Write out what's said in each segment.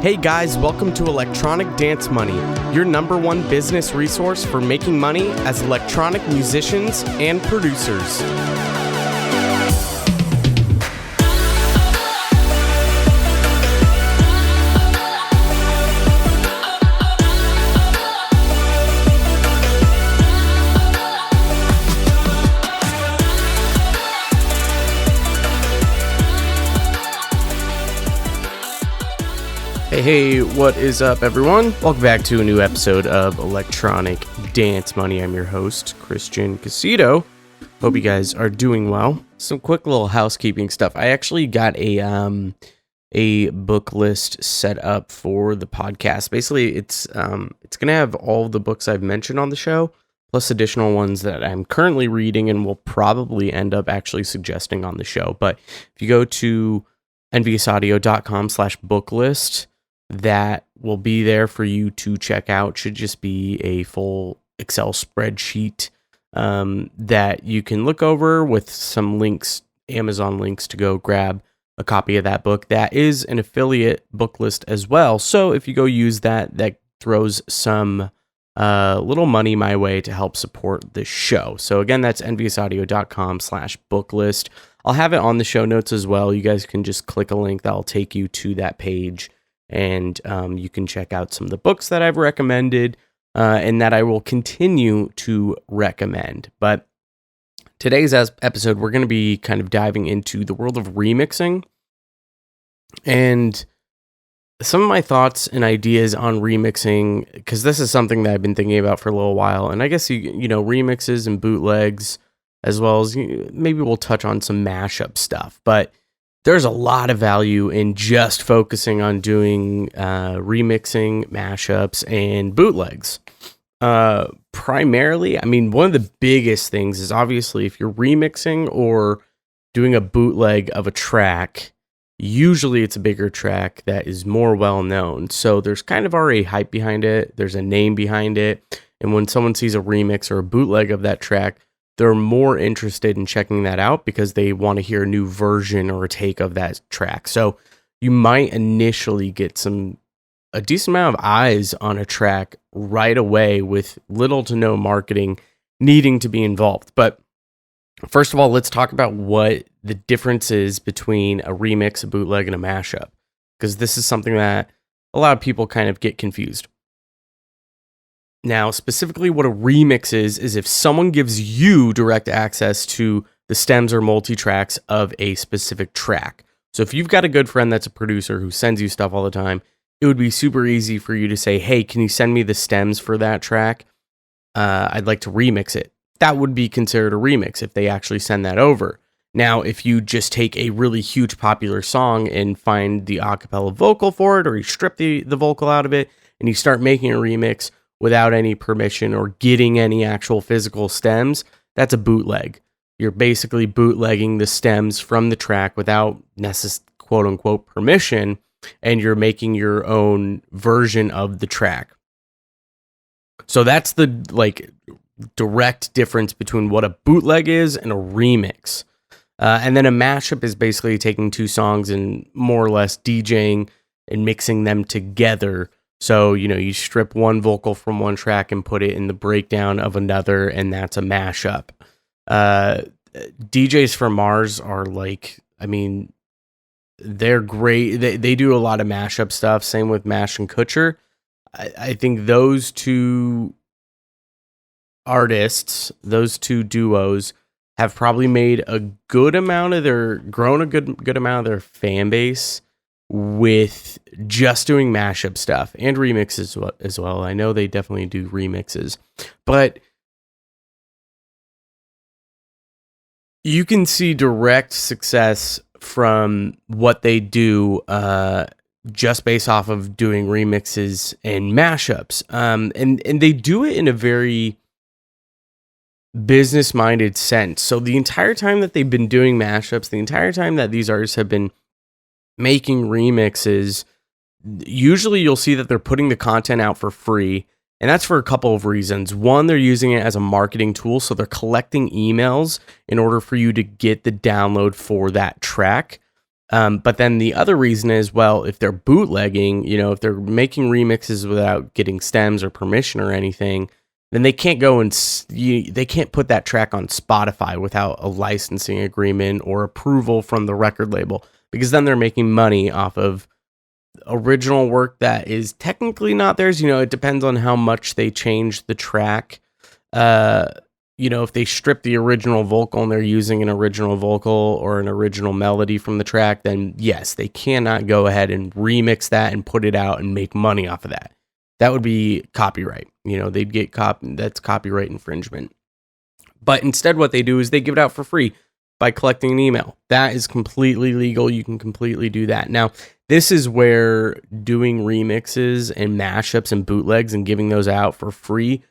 Hey guys, welcome to Electronic Dance Money, your number one business resource for making money as electronic musicians and producers. Hey, what is up, everyone? Welcome back to a new episode of Electronic Dance Money. I'm your host, Christian Casito. Hope you guys are doing well. Some quick little housekeeping stuff. I actually got a book list set up for the podcast. Basically, it's going to have all the books I've mentioned on the show, plus additional ones that I'm currently reading and will probably end up actually suggesting on the show. But if you go to enviousaudio.com/booklist, that will be there for you to check out. Should just be a full Excel spreadsheet that you can look over with some links, Amazon links, to go grab a copy of that book. That is an affiliate book list as well. So if you go use that, that throws some little money my way to help support the show. So again, that's enviousaudio.com/booklist. I'll have it on the show notes as well. You guys can just click a link that'll take you to that page. And you can check out some of the books that I've recommended and that I will continue to recommend. But today's episode, we're going to be kind of diving into the world of remixing and some of my thoughts and ideas on remixing, because this is something that I've been thinking about for a little while. And I guess, you know, remixes and bootlegs, as well as maybe we'll touch on some mashup stuff. But there's a lot of value in just focusing on doing remixing, mashups, and bootlegs. Primarily, I mean, one of the biggest things is obviously if you're remixing or doing a bootleg of a track, usually it's a bigger track that is more well-known. So there's kind of already hype behind it. There's a name behind it. And when someone sees a remix or a bootleg of that track, they're more interested in checking that out because they want to hear a new version or a take of that track. So you might initially get a decent amount of eyes on a track right away with little to no marketing needing to be involved. But first of all, let's talk about what the difference is between a remix, a bootleg, and a mashup, because this is something that a lot of people kind of get confused. Now, specifically what a remix is if someone gives you direct access to the stems or multi-tracks of a specific track. So if you've got a good friend that's a producer who sends you stuff all the time, it would be super easy for you to say, hey, can you send me the stems for that track? I'd like to remix it. That would be considered a remix if they actually send that over. Now, if you just take a really huge popular song and find the acapella vocal for it, or you strip the vocal out of it and you start making a remix without any permission or getting any actual physical stems, that's a bootleg. You're basically bootlegging the stems from the track without quote unquote permission, and you're making your own version of the track. So that's the direct difference between what a bootleg is and a remix. And then a mashup is basically taking two songs and more or less DJing and mixing them together. So, you know, you strip one vocal from one track and put it in the breakdown of another, and that's a mashup. DJs from Mars are they're great. They do a lot of mashup stuff. Same with Mash and Kutcher. I think those two artists, those two duos, have probably made a good amount of grown a good amount of their fan base with just doing mashup stuff and remixes as well. I know they definitely do remixes, but you can see direct success from what they do just based off of doing remixes and mashups. And they do it in a very business-minded sense. So the entire time that they've been doing mashups, the entire time that these artists have been making remixes, usually you'll see that they're putting the content out for free, and that's for a couple of reasons. One, they're using it as a marketing tool, so they're collecting emails in order for you to get the download for that track. But then the other reason is, well, if they're bootlegging, if they're making remixes without getting stems or permission or anything, then they can't go and they can't put that track on Spotify without a licensing agreement or approval from the record label, because then they're making money off of original work that is technically not theirs. It depends on how much they change the track. If they strip the original vocal and they're using an original vocal or an original melody from the track, then yes, they cannot go ahead and remix that and put it out and make money off of that. That would be copyright. They'd get that's copyright infringement. But instead what they do is they give it out for free by collecting an email. That is completely legal. You can completely do that. Now, this is where doing remixes and mashups and bootlegs and giving those out for free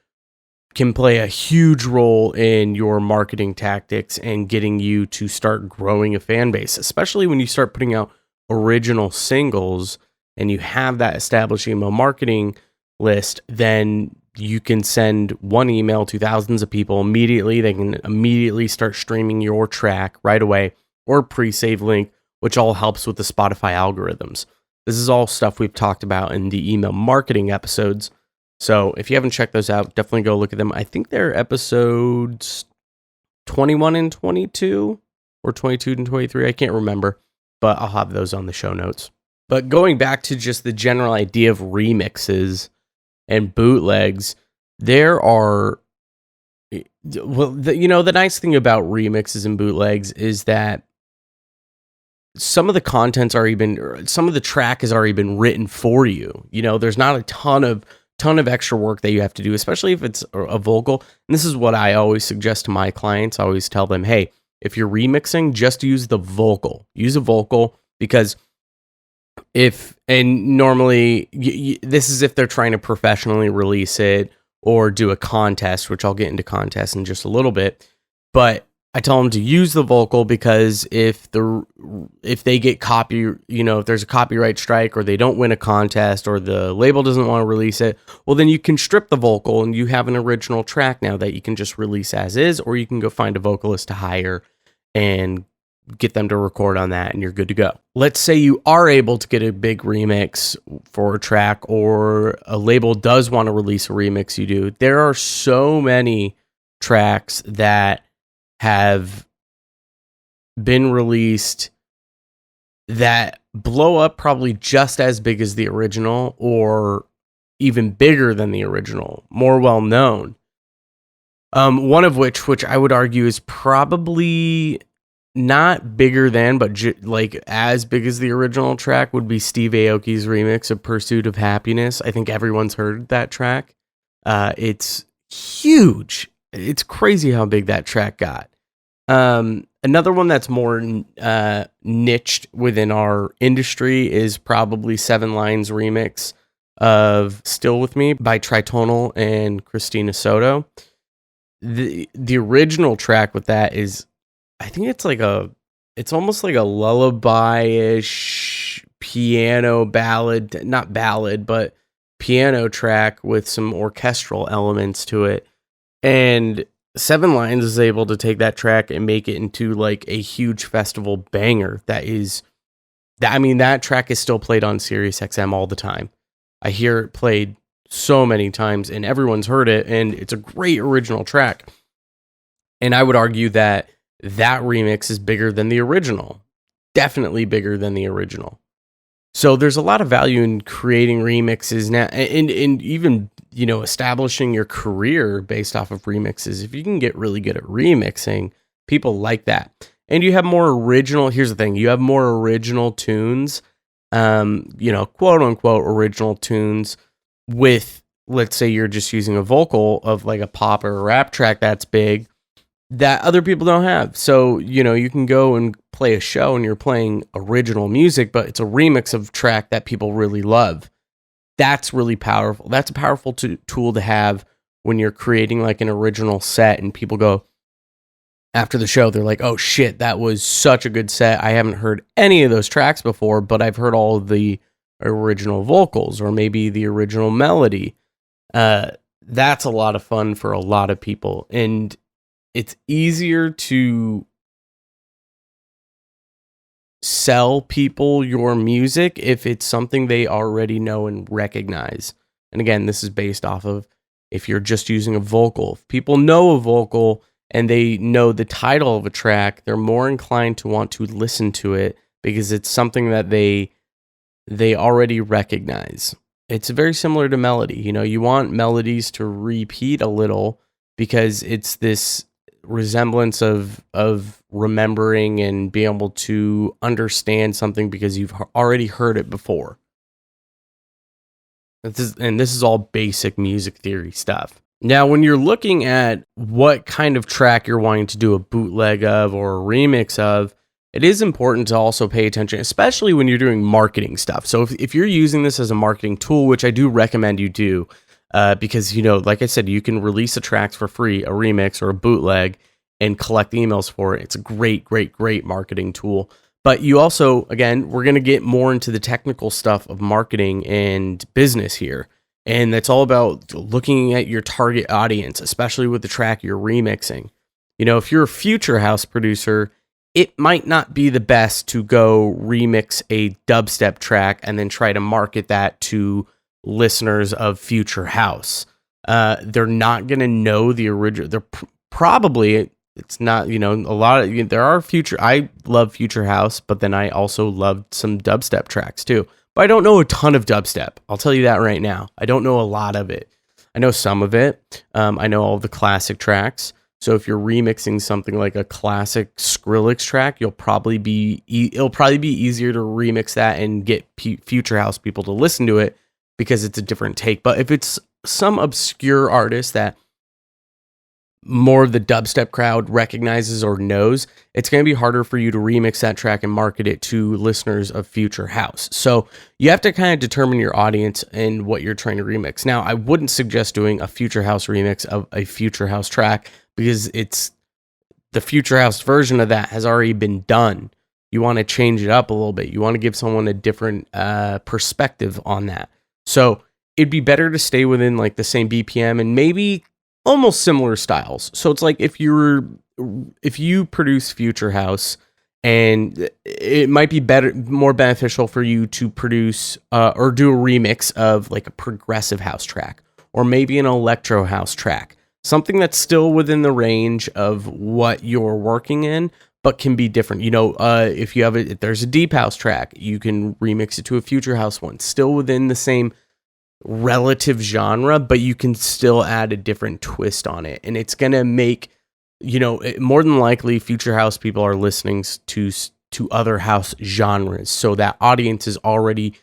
can play a huge role in your marketing tactics and getting you to start growing a fan base, especially when you start putting out original singles and you have that established email marketing list. Then you can send one email to thousands of people immediately. They can immediately start streaming your track right away, or pre-save link, which all helps with the Spotify algorithms. This is all stuff we've talked about in the email marketing episodes. So if you haven't checked those out, definitely go look at them. I think they're episodes 21 and 22 or 22 and 23. I can't remember, but I'll have those on the show notes. But going back to just the general idea of remixes and bootlegs, there are, the nice thing about remixes and bootlegs is that some of the some of the track has already been written for you. There's not a ton of extra work that you have to do, especially if it's a vocal. And this is what I always suggest to my clients. I always tell them, hey, if you're remixing, just use the vocal. Use a vocal, because normally this is if they're trying to professionally release it or do a contest, which I'll get into contests in just a little bit. But I tell them to use the vocal, because if they get if there's a copyright strike or they don't win a contest or the label doesn't want to release it, well, then you can strip the vocal and you have an original track now that you can just release as is, or you can go find a vocalist to hire and get them to record on that and you're good to go. Let's say you are able to get a big remix for a track, or a label does want to release a remix you do. There are so many tracks that have been released that blow up probably just as big as the original, or even bigger than the original, more well known. One of which I would argue is probably not bigger than, but as big as the original track, would be Steve Aoki's remix of Pursuit of Happiness. I think everyone's heard that track. It's huge. It's crazy how big that track got. Another one that's more niched within our industry is probably 7 Lines remix of Still With Me by Tritonal and Christina Soto. The original track with that is, I think it's almost like a lullaby-ish piano ballad, not ballad, but piano track with some orchestral elements to it. And 7 Lines is able to take that track and make it into like a huge festival banger. That track is still played on Sirius XM all the time. I hear it played so many times and everyone's heard it, and it's a great original track. And I would argue that remix is bigger than the original. Definitely bigger than the original. So there's a lot of value in creating remixes now, and even, establishing your career based off of remixes. If you can get really good at remixing, people like that. And you have more original, here's the thing, you have more original tunes, quote unquote original tunes with, let's say you're just using a vocal of like a pop or a rap track that's big, that other people don't have. So, you can go and play a show and you're playing original music, but it's a remix of a track that people really love. That's really powerful. That's a powerful tool to have when you're creating like an original set, and people go after the show, they're like, oh shit, that was such a good set. I haven't heard any of those tracks before, but I've heard all of the original vocals or maybe the original melody. That's a lot of fun for a lot of people. And it's easier to sell people your music if it's something they already know and recognize. And again, this is based off of if you're just using a vocal. If people know a vocal and they know the title of a track, they're more inclined to want to listen to it because it's something that they already recognize. It's very similar to melody. You want melodies to repeat a little because it's this resemblance of remembering and being able to understand something because you've already heard it before. This is all basic music theory stuff. Now, when you're looking at what kind of track you're wanting to do a bootleg of or a remix of, it is important to also pay attention, especially when you're doing marketing stuff. So if you're using this as a marketing tool, which I do recommend you do, because, like I said, you can release the tracks for free, a remix or a bootleg, and collect emails for it. It's a great, great, great marketing tool. But you also, again, we're going to get more into the technical stuff of marketing and business here. And that's all about looking at your target audience, especially with the track you're remixing. If you're a future house producer, it might not be the best to go remix a dubstep track and then try to market that to listeners of future house. They're not going to know the original. They're probably, it's not, a lot of, there are I love future house, but then I also loved some dubstep tracks too. But I don't know a ton of dubstep. I'll tell you that right now. I don't know a lot of it. I know some of it. I know all the classic tracks. So if you're remixing something like a classic Skrillex track, it'll probably be easier to remix that and get future house people to listen to it because it's a different take. But if it's some obscure artist that more of the dubstep crowd recognizes or knows, it's going to be harder for you to remix that track and market it to listeners of future house. So you have to kind of determine your audience and what you're trying to remix. Now, I wouldn't suggest doing a future house remix of a future house track because it's the future house version of that has already been done. You want to change it up a little bit. You want to give someone a different perspective on that. So it'd be better to stay within like the same BPM and maybe almost similar styles. So it's like if you produce future house, and it might be more beneficial for you to produce or do a remix of like a progressive house track or maybe an electro house track, something that's still within the range of what you're working in, but can be different. If there's a deep house track, you can remix it to a future house one, still within the same relative genre, but you can still add a different twist on it. And it's going to make, more than likely future house people are listening to other house genres. So that audience is already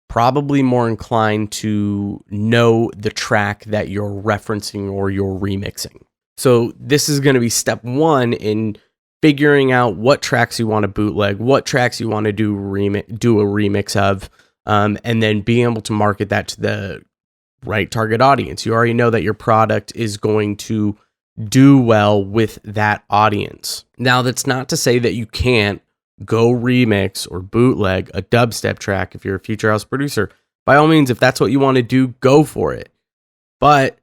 probably more inclined to know the track that you're referencing or you're remixing. So this is going to be step one in figuring out what tracks you want to bootleg, what tracks you want to do a remix of, and then being able to market that to the right target audience. You already know that your product is going to do well with that audience. Now, that's not to say that you can't go remix or bootleg a dubstep track if you're a future house producer. By all means, if that's what you want to do, go for it. But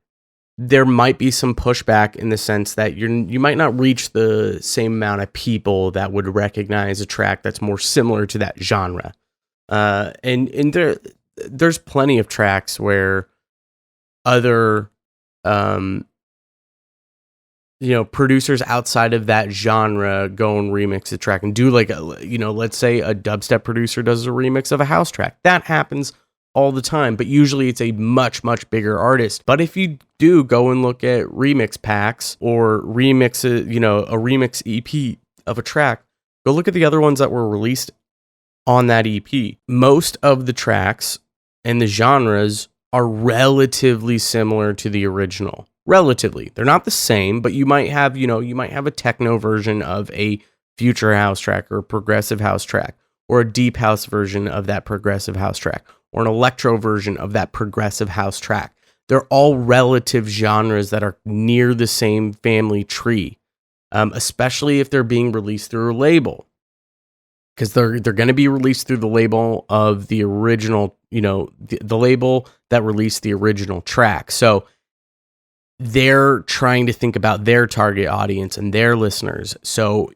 there might be some pushback in the sense that you might not reach the same amount of people that would recognize a track that's more similar to that genre. And there's plenty of tracks where other producers outside of that genre go and remix the track and do let's say a dubstep producer does a remix of a house track. That happens all the time, but usually it's a much, much bigger artist. But if you do go and look at remix packs or remix a remix EP of a track, go look at the other ones that were released on that EP. Most of the tracks and the genres are relatively similar to the original. Relatively. They're not the same, but you might have a techno version of a future house track or a progressive house track or a deep house version of that progressive house track or an electro version of that progressive house track. They're all relative genres that are near the same family tree, especially if they're being released through a label. Because they're going to be released through the label of the original, the label that released the original track. So they're trying to think about their target audience and their listeners. So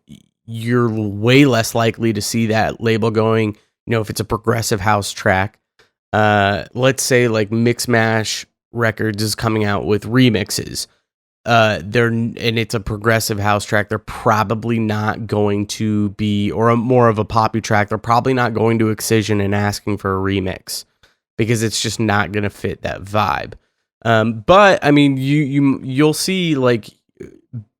you're way less likely to see that label going, if it's a progressive house track. Let's say like Mix Mash Records is coming out with remixes. And it's a progressive house track. They're probably not going to be, or more of a poppy track. They're probably not going to Excision and asking for a remix because it's just not going to fit that vibe. But I mean, you'll see like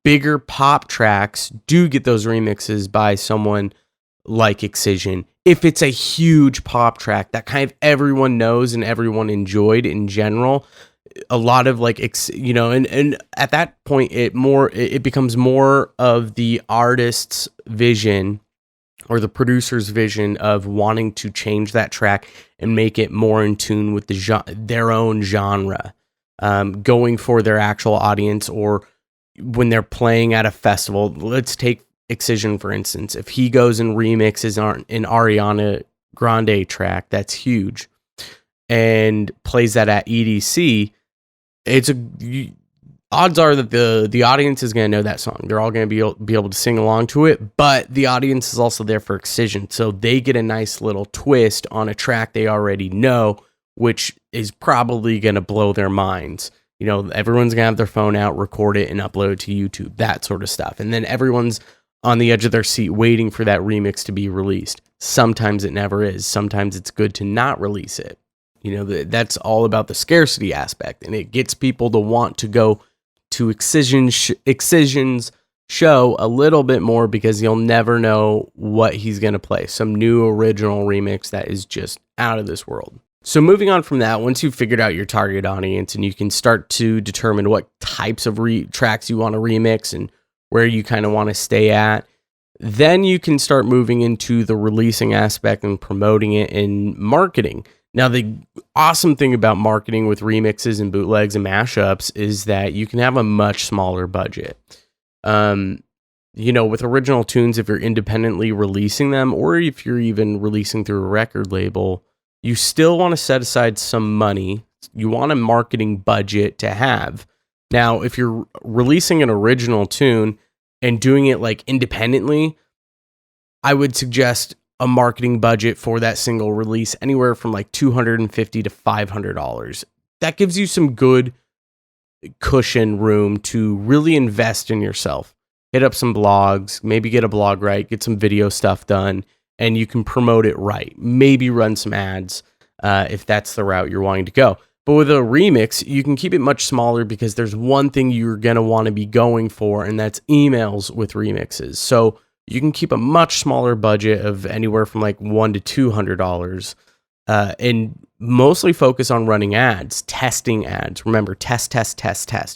bigger pop tracks do get those remixes by someone like Excision. If it's a huge pop track that kind of everyone knows and everyone enjoyed in general, a lot of like, and at that point it becomes more of the artist's vision or the producer's vision of wanting to change that track and make it more in tune with their own genre, going for their actual audience, or when they're playing at a festival. Let's take Excision, for instance. If he goes and remixes an Ariana Grande track that's huge and plays that at EDC, odds are that the audience is going to know that song. They're all going to be able to sing along to it, but the audience is also there for Excision, so they get a nice little twist on a track they already know, which is probably going to blow their minds. Everyone's going to have their phone out, record it, and upload it to YouTube, that sort of stuff. And then everyone's on the edge of their seat waiting for that remix to be released. Sometimes it never is. Sometimes it's good to not release it. That's all about the scarcity aspect, and it gets people to want to go to Excision's show a little bit more because you'll never know what he's going to play. Some new original remix that is just out of this world. So moving on from that, once you've figured out your target audience and you can start to determine what types of tracks you want to remix and where you kind of want to stay at, then you can start moving into the releasing aspect and promoting it and marketing. Now, the awesome thing about marketing with remixes and bootlegs and mashups is that you can have a much smaller budget. With original tunes, if you're independently releasing them, or if you're even releasing through a record label, you still want to set aside some money. You want a marketing budget to have. Now, if you're releasing an original tune and doing it like independently, I would suggest a marketing budget for that single release anywhere from like $250 to $500. That gives you some good cushion room to really invest in yourself. Hit up some blogs, maybe get a blog right, get some video stuff done, and you can promote it right. Maybe run some ads if that's the route you're wanting to go. But with a remix, you can keep it much smaller because there's one thing you're going to want to be going for, and that's emails with remixes. So you can keep a much smaller budget of anywhere from like $100 to $200 and mostly focus on running ads, testing ads. Remember, test.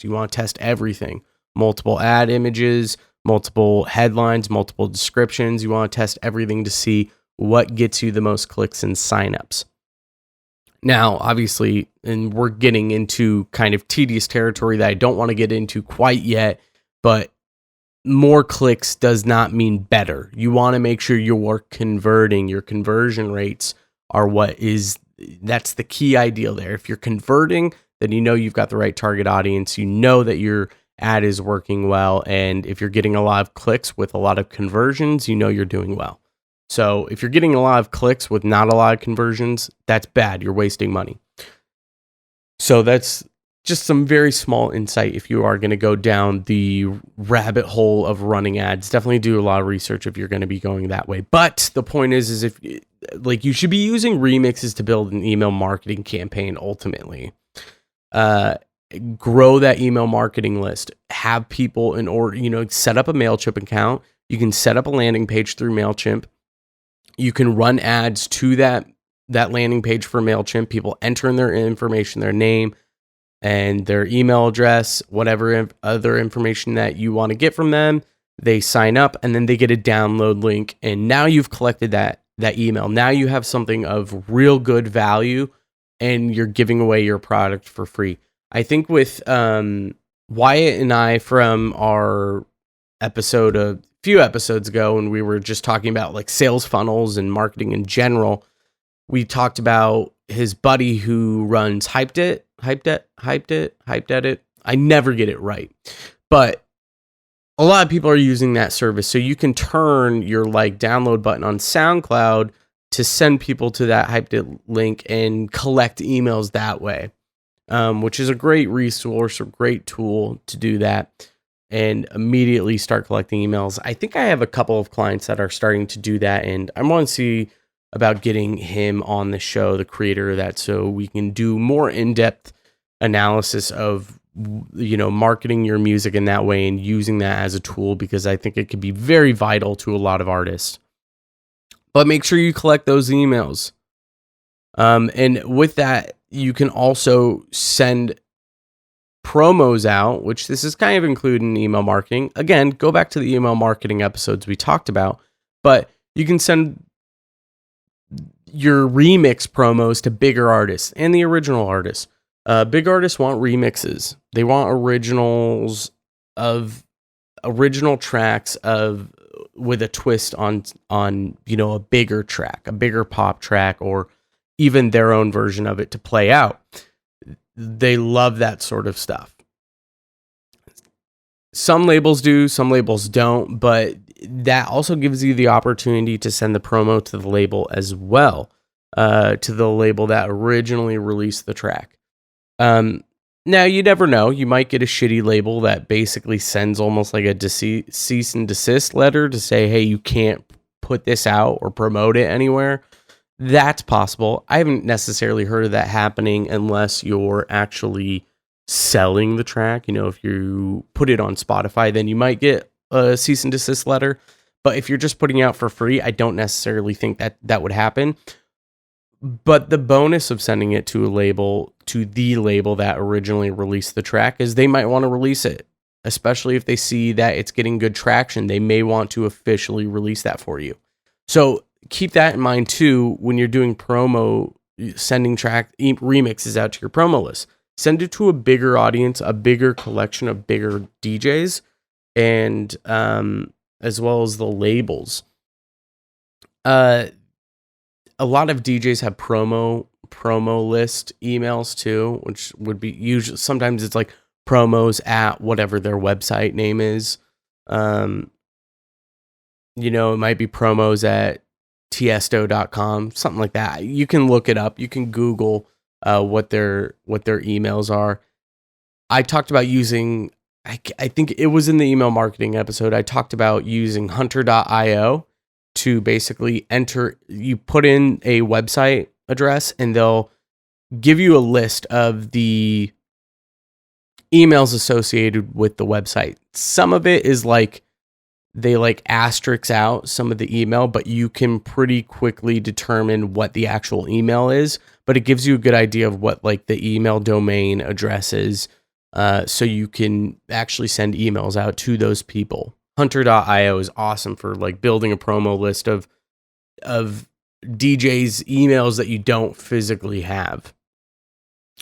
You want to test everything. Multiple ad images, multiple headlines, multiple descriptions. You want to test everything to see what gets you the most clicks and signups. Now, obviously, and we're getting into kind of tedious territory that I don't want to get into quite yet, but more clicks does not mean better. You want to make sure you're converting. Your conversion rates are that's the key ideal there. If you're converting, then you've got the right target audience. You know that your ad is working well. And if you're getting a lot of clicks with a lot of conversions, you're doing well. So if you're getting a lot of clicks with not a lot of conversions, that's bad. You're wasting money. So that's just some very small insight if you are going to go down the rabbit hole of running ads. Definitely do a lot of research if you're going to be going that way. But the point is if you should be using remixes to build an email marketing campaign ultimately. Grow that email marketing list. Have people in order, set up a MailChimp account. You can set up a landing page through MailChimp. You can run ads to that landing page for MailChimp. People enter in their information, their name, and their email address, whatever other information that you want to get from them. They sign up, and then they get a download link. And now you've collected that email. Now you have something of real good value, and you're giving away your product for free. I think with Wyatt and I from our episode a few episodes ago, when we were just talking about like sales funnels and marketing in general, we talked about his buddy who runs Hyped It. I never get it right, but a lot of people are using that service. So you can turn your like download button on SoundCloud, so you can turn your like download button on SoundCloud to send people to that hyped link and collect emails that way, which is a great resource, a great tool to do that and immediately start collecting emails. I think I have a couple of clients that are starting to do that, and I want to see about getting him on the show, the creator of that, so we can do more in-depth analysis of, you know, marketing your music in that way and using that as a tool, because I think it could be very vital to a lot of artists. But make sure you collect those emails. And with that, you can also send promos out, which this is kind of included in email marketing. Again, go back to the email marketing episodes we talked about, but you can send your remix promos to bigger artists and the original artists. Big artists want remixes. They want originals of original tracks of with a twist on you know, a bigger track, a bigger pop track, or even their own version of it to play out. They love that sort of stuff. Some labels do, some labels don't, but that also gives you the opportunity to send the promo to the label as well, to the label that originally released the track. Now, you never know. You might get a shitty label that basically sends almost like a cease and desist letter to say, hey, you can't put this out or promote it anywhere. That's possible. I haven't necessarily heard of that happening unless you're actually selling the track. You know, if you put it on Spotify, then you might get a cease and desist letter. But if you're just putting it out for free, I don't necessarily think that would happen. But the bonus of sending it to the label that originally released the track, is they might want to release it, especially if they see that it's getting good traction. They may want to officially release that for you. So keep that in mind too when you're doing promo, sending track remixes out to your promo list. Send it to a bigger audience, a bigger collection of bigger DJs, and as well as the labels. A lot of DJs have promo list emails too, which would be usually, sometimes it's like promos at whatever their website name is. You know, it might be promos at tiesto.com, something like that. You can look it up. You can Google what their emails are. I talked about using, I think it was in the email marketing episode, I talked about using hunter.io to basically you put in a website address and they'll give you a list of the emails associated with the website. Some of it is like, they like asterisk out some of the email, but you can pretty quickly determine what the actual email is, but it gives you a good idea of what like the email domain address is. So you can actually send emails out to those people. Hunter.io is awesome for like building a promo list of DJs' emails that you don't physically have.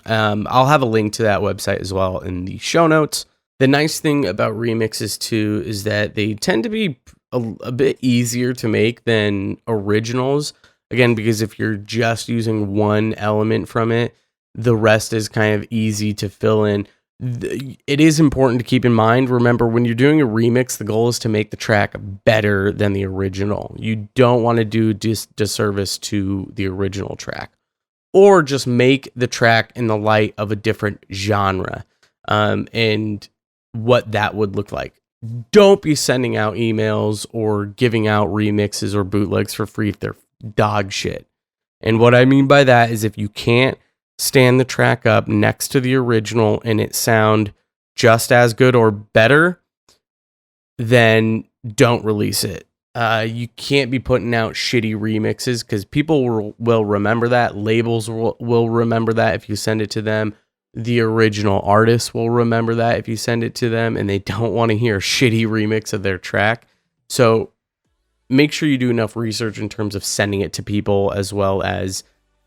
I'll have a link to that website as well in the show notes. The nice thing about remixes too is that they tend to be a bit easier to make than originals. Again, because if you're just using one element from it, the rest is kind of easy to fill in. It is important to keep in mind, remember, when you're doing a remix, the goal is to make the track better than the original. You don't want to do disservice to the original track, or just make the track in the light of a different genre, and what that would look like. Don't be sending out emails or giving out remixes or bootlegs for free if they're dog shit. And what I mean by that is if you can't stand the track up next to the original and it sound just as good or better, then don't release it. You can't be putting out shitty remixes because people will remember that. Labels will remember that if you send it to them. The original artists will remember that if you send it to them, and they don't want to hear a shitty remix of their track. So make sure you do enough research in terms of sending it to people, as well as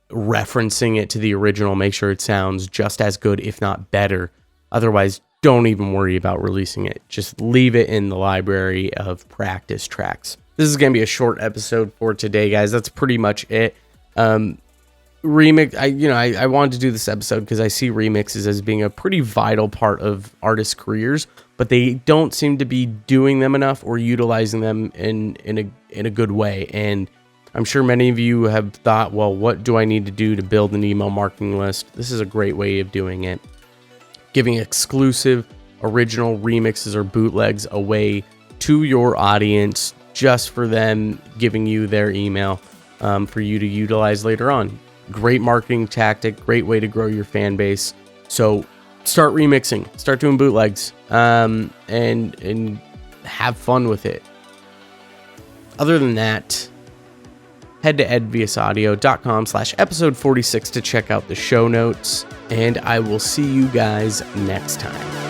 referencing it to the original. Make sure it sounds just as good, if not better. Otherwise, don't even worry about releasing it. Just leave it in the library of practice tracks. This is going to be a short episode for today, guys. That's pretty much it. I wanted to do this episode because I see remixes as being a pretty vital part of artists' careers, but they don't seem to be doing them enough or utilizing them in a good way. And I'm sure many of you have thought, well, what do I need to do to build an email marketing list? This is a great way of doing it. Giving exclusive, original remixes or bootlegs away to your audience just for them giving you their email for you to utilize later on. Great marketing tactic, great way to grow your fan base. So start remixing, start doing bootlegs, and have fun with it. Other than that, head to enviousaudio.com/episode 46 to check out the show notes, and I will see you guys next time.